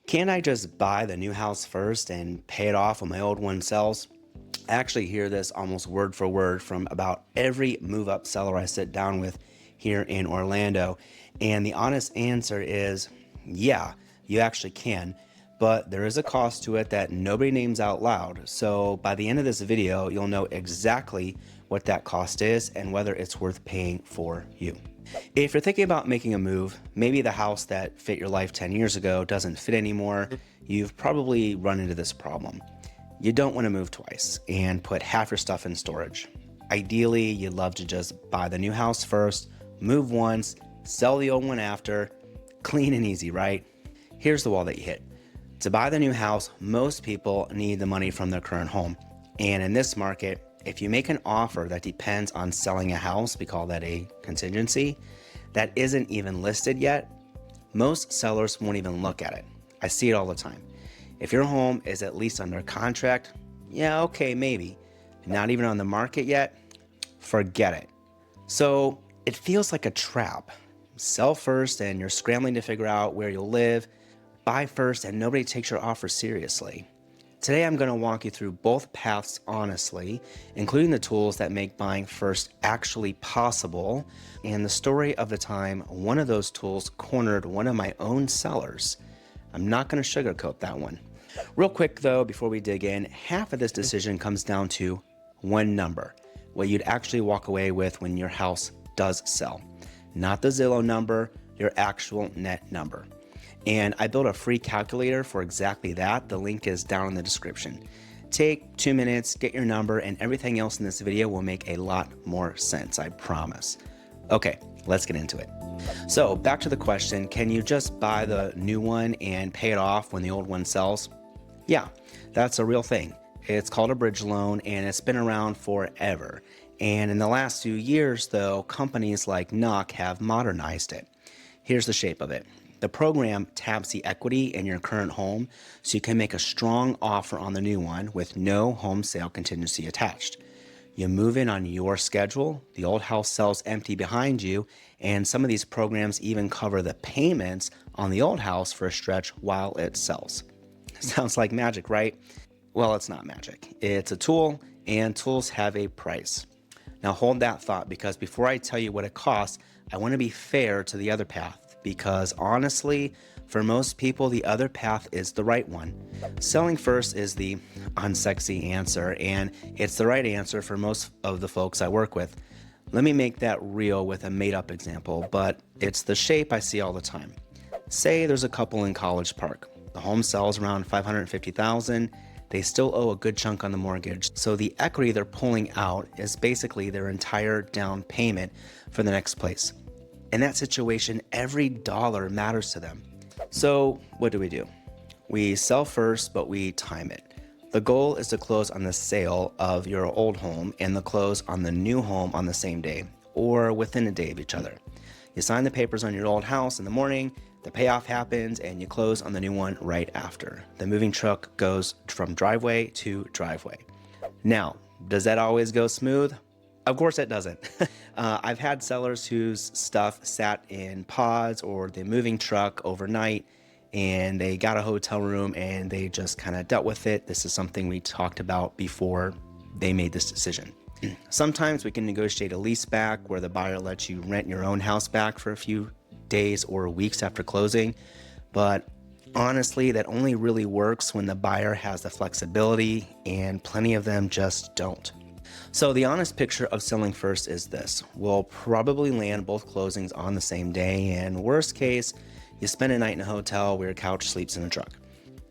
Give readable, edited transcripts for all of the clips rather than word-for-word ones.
Can't I just buy the new house first and pay it off when my old one sells? I actually hear this almost word for word from about every move up seller I sit down with here in Orlando. And the honest answer is yeah, you actually can, but there is a cost to it that nobody names out loud. So by the end of this video, you'll know exactly what that cost is and whether it's worth paying for you. If you're thinking about making a move, maybe the house that fit your life 10 years ago doesn't fit anymore, you've probably run into this problem. You don't want to move twice and put half your stuff in storage. Ideally, you'd love to just buy the new house first, move once, sell the old one after. Clean and easy, right? Here's the wall that you hit. To buy the new house, most people need the money from their current home. And in this market, if you make an offer that depends on selling a house, we call that a contingency, that isn't even listed yet, most sellers won't even look at it. I see it all the time. If your home is at least under contract, yeah, okay, maybe. Not even on the market yet, forget it. So it feels like a trap. Sell first and you're scrambling to figure out where you'll live. Buy first and nobody takes your offer seriously. Today I'm going to walk you through both paths honestly, including the tools that make buying first actually possible, and the story of the time one of those tools cornered one of my own sellers. I'm not going to sugarcoat that one. Real quick though, before we dig in, half of this decision comes down to one number, what you'd actually walk away with when your house does sell. Not the Zillow number, your actual net number. And I built a free calculator for exactly that. The link is down in the description. Take 2 minutes, get your number, and everything else in this video will make a lot more sense, I promise. Okay, let's get into it. So back to the question, can you just buy the new one and pay it off when the old one sells? Yeah, that's a real thing. It's called a bridge loan and it's been around forever. And in the last few years though, companies like Knock have modernized it. Here's the shape of it. The program taps the equity in your current home so you can make a strong offer on the new one with no home sale contingency attached. You move in on your schedule, the old house sells empty behind you, and some of these programs even cover the payments on the old house for a stretch while it sells. Sounds like magic, right? Well, it's not magic. It's a tool, and tools have a price. Now hold that thought, because before I tell you what it costs, I want to be fair to the other path. Because honestly, for most people, the other path is the right one. Selling first is the unsexy answer, and it's the right answer for most of the folks I work with. Let me make that real with a made-up example, but it's the shape I see all the time. Say there's a couple in College Park. The home sells around $550,000. They still owe a good chunk on the mortgage, so the equity they're pulling out is basically their entire down payment for the next place. In that situation, every dollar matters to them. So what do? We sell first, but we time it. The goal is to close on the sale of your old home and the close on the new home on the same day or within a day of each other. You sign the papers on your old house in the morning, the payoff happens, and you close on the new one right after. The moving truck goes from driveway to driveway. Now, does that always go smooth? Of course it doesn't. I've had sellers whose stuff sat in pods or the moving truck overnight, and they got a hotel room and they just kind of dealt with it. This is something we talked about before they made this decision. Sometimes we can negotiate a lease back where the buyer lets you rent your own house back for a few days or weeks after closing. But honestly, that only really works when the buyer has the flexibility, and plenty of them just don't. So the honest picture of selling first is this. We'll probably land both closings on the same day, and worst case, you spend a night in a hotel where your couch sleeps in the truck.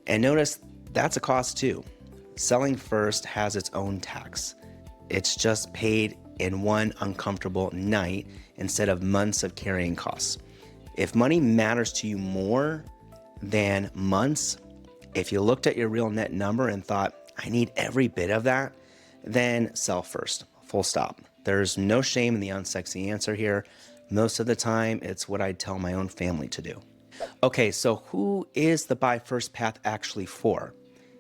And notice that's a cost too. Selling first has its own tax. It's just paid in one uncomfortable night instead of months of carrying costs. If money matters to you more than months, if you looked at your real net number and thought, I need every bit of that, then sell first, full stop. There's no shame in the unsexy answer here. Most of the time, it's what I'd tell my own family to do. Okay, so who is the buy first path actually for?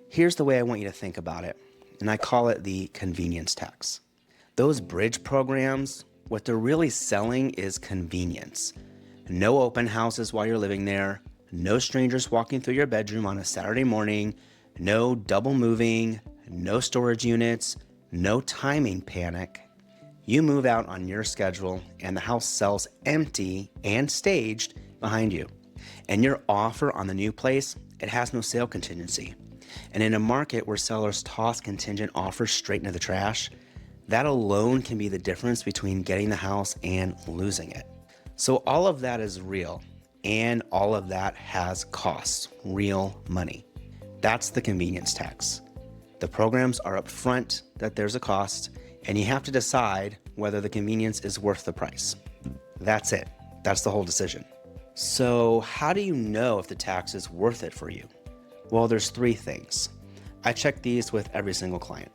Here's the way I want you to think about it, and I call it the convenience tax. Those bridge programs, what they're really selling is convenience. No open houses while you're living there, no strangers walking through your bedroom on a Saturday morning, no double moving, no storage units, no timing panic. You move out on your schedule and the house sells empty and staged behind you. And your offer on the new place, it has no sale contingency. And in a market where sellers toss contingent offers straight into the trash, that alone can be the difference between getting the house and losing it. So all of that is real, and all of that has costs, real money. That's the convenience tax. The programs are upfront that there's a cost, and you have to decide whether the convenience is worth the price. That's it. That's the whole decision. So how do you know if the tax is worth it for you? Well, there's 3 things. I check these with every single client.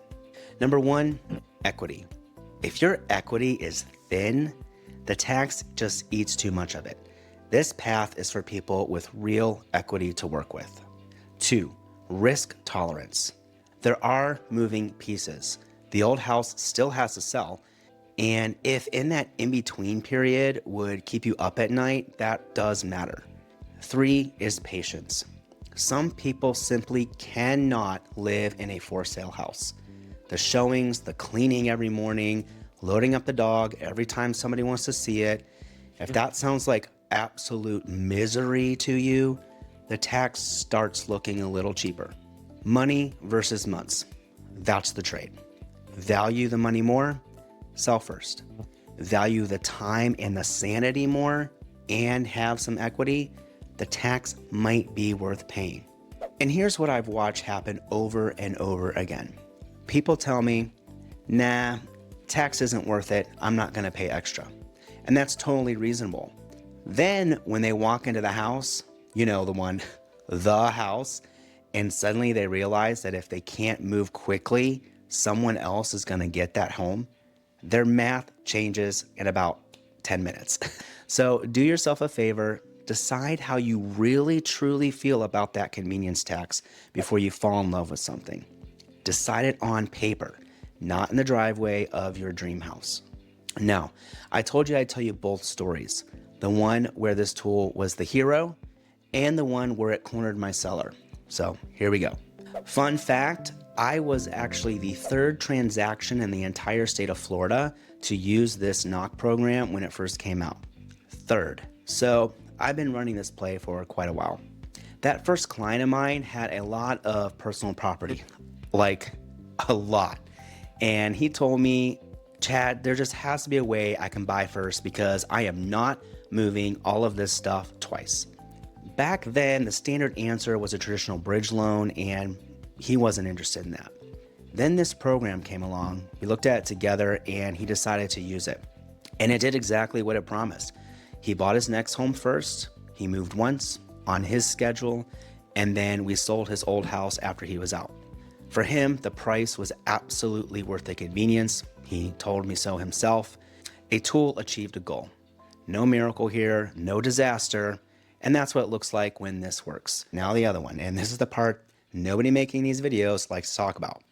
Number 1, equity. If your equity is thin, the tax just eats too much of it. This path is for people with real equity to work with. 2, risk tolerance. There are moving pieces. The old house still has to sell, and if in that in-between period would keep you up at night, that does matter. 3 is patience. Some people simply cannot live in a for-sale house. The showings, the cleaning every morning, loading up the dog every time somebody wants to see it. If that sounds like absolute misery to you, the tax starts looking a little cheaper. Money versus months. That's the trade. Value the money more, sell first. Value the time and the sanity more, and have some equity, the tax might be worth paying. And here's what I've watched happen over and over again. People tell me, nah, tax isn't worth it. I'm not gonna pay extra. And that's totally reasonable. Then when they walk into the house, you know, the house, and suddenly they realize that if they can't move quickly, someone else is gonna get that home, their math changes in about 10 minutes. So do yourself a favor, decide how you really truly feel about that convenience tax before you fall in love with something. Decide it on paper, not in the driveway of your dream house. Now, I told you I'd tell you both stories. The one where this tool was the hero and the one where it cornered my seller. So here we go. Fun fact, I was actually the 3rd transaction in the entire state of Florida to use this knock program when it first came out. 3rd. So I've been running this play for quite a while. That first client of mine had a lot of personal property, like a lot. And he told me, Chad, there just has to be a way I can buy first because I am not moving all of this stuff twice. Back then, the standard answer was a traditional bridge loan, and he wasn't interested in that. Then this program came along, we looked at it together, and he decided to use it. And it did exactly what it promised. He bought his next home first, he moved once, on his schedule, and then we sold his old house after he was out. For him, the price was absolutely worth the convenience. He told me so himself. A tool achieved a goal. No miracle here, no disaster, and that's what it looks like when this works. Now the other one, and this is the part nobody making these videos likes to talk about.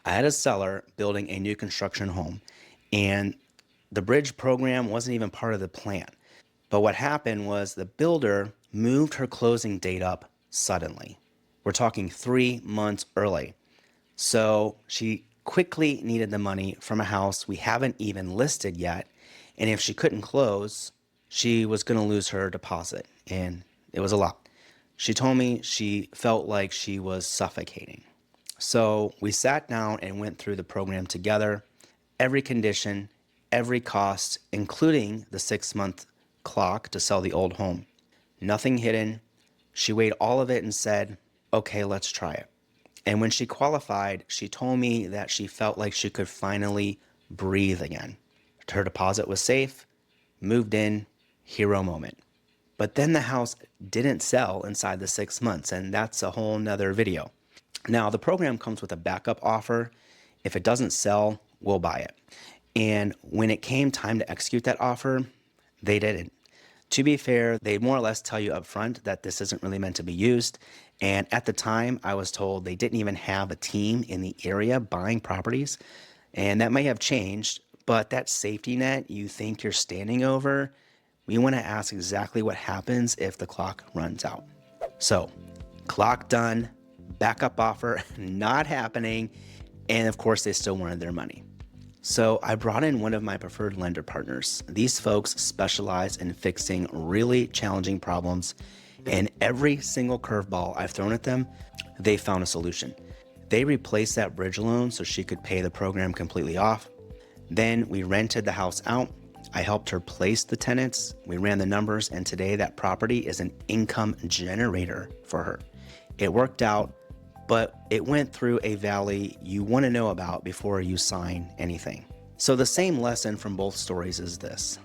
I had a seller building a new construction home, and the bridge program wasn't even part of the plan. But what happened was the builder moved her closing date up suddenly. We're talking 3 months early. So she quickly needed the money from a house we haven't even listed yet. And if she couldn't close, she was going to lose her deposit. And it was a lot. She told me she felt like she was suffocating. So we sat down and went through the program together, every condition, every cost, including the 6-month clock to sell the old home. Nothing hidden. She weighed all of it and said, okay, let's try it. And when she qualified, she told me that she felt like she could finally breathe again. Her deposit was safe, moved in, hero moment. But then the house didn't sell inside the 6 months, and that's a whole nother video. Now, the program comes with a backup offer. If it doesn't sell, we'll buy it. And when it came time to execute that offer, they didn't. To be fair, they more or less tell you up front that this isn't really meant to be used. And at the time, I was told they didn't even have a team in the area buying properties. And that may have changed, but that safety net you think you're standing over, we want to ask exactly what happens if the clock runs out. So clock done, backup offer not happening, and of course they still wanted their money. So I brought in one of my preferred lender partners. These folks specialize in fixing really challenging problems, and every single curveball I've thrown at them, they found a solution. They replaced that bridge loan so she could pay the program completely off. Then we rented the house out. I helped her place the tenants. We ran the numbers, and today that property is an income generator for her. It worked out, but it went through a valley you want to know about before you sign anything. So the same lesson from both stories is this.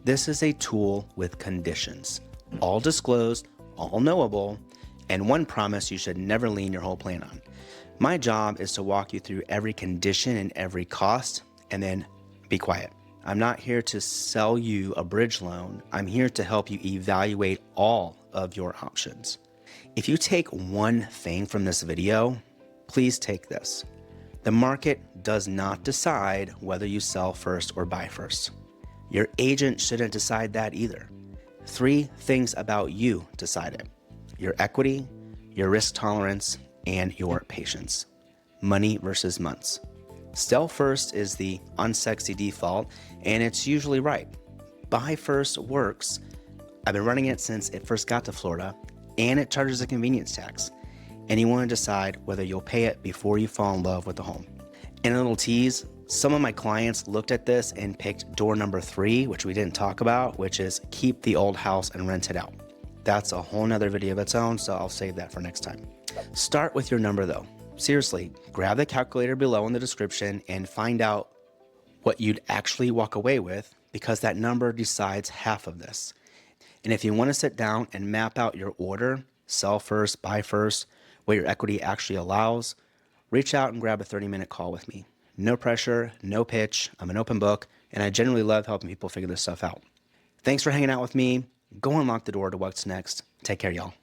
This is a tool with conditions, all disclosed, all knowable, and one promise you should never lean your whole plan on. My job is to walk you through every condition and every cost, and then be quiet. I'm not here to sell you a bridge loan. I'm here to help you evaluate all of your options. If you take one thing from this video, please take this. The market does not decide whether you sell first or buy first. Your agent shouldn't decide that either. 3 things about you decide it: your equity, your risk tolerance, and your patience. Money versus months. Sell first is the unsexy default, and it's usually right. Buy first works. I've been running it since it first got to Florida, and it charges a convenience tax. And you want to decide whether you'll pay it before you fall in love with the home. And a little tease, some of my clients looked at this and picked door number 3, which we didn't talk about, which is keep the old house and rent it out. That's a whole nother video of its own, so I'll save that for next time. Start with your number though. Seriously, grab the calculator below in the description and find out what you'd actually walk away with, because that number decides half of this. And if you want to sit down and map out your order, sell first, buy first, what your equity actually allows, reach out and grab a 30-minute call with me. No pressure, no pitch. I'm an open book, and I generally love helping people figure this stuff out. Thanks for hanging out with me. Go unlock the door to what's next. Take care, y'all.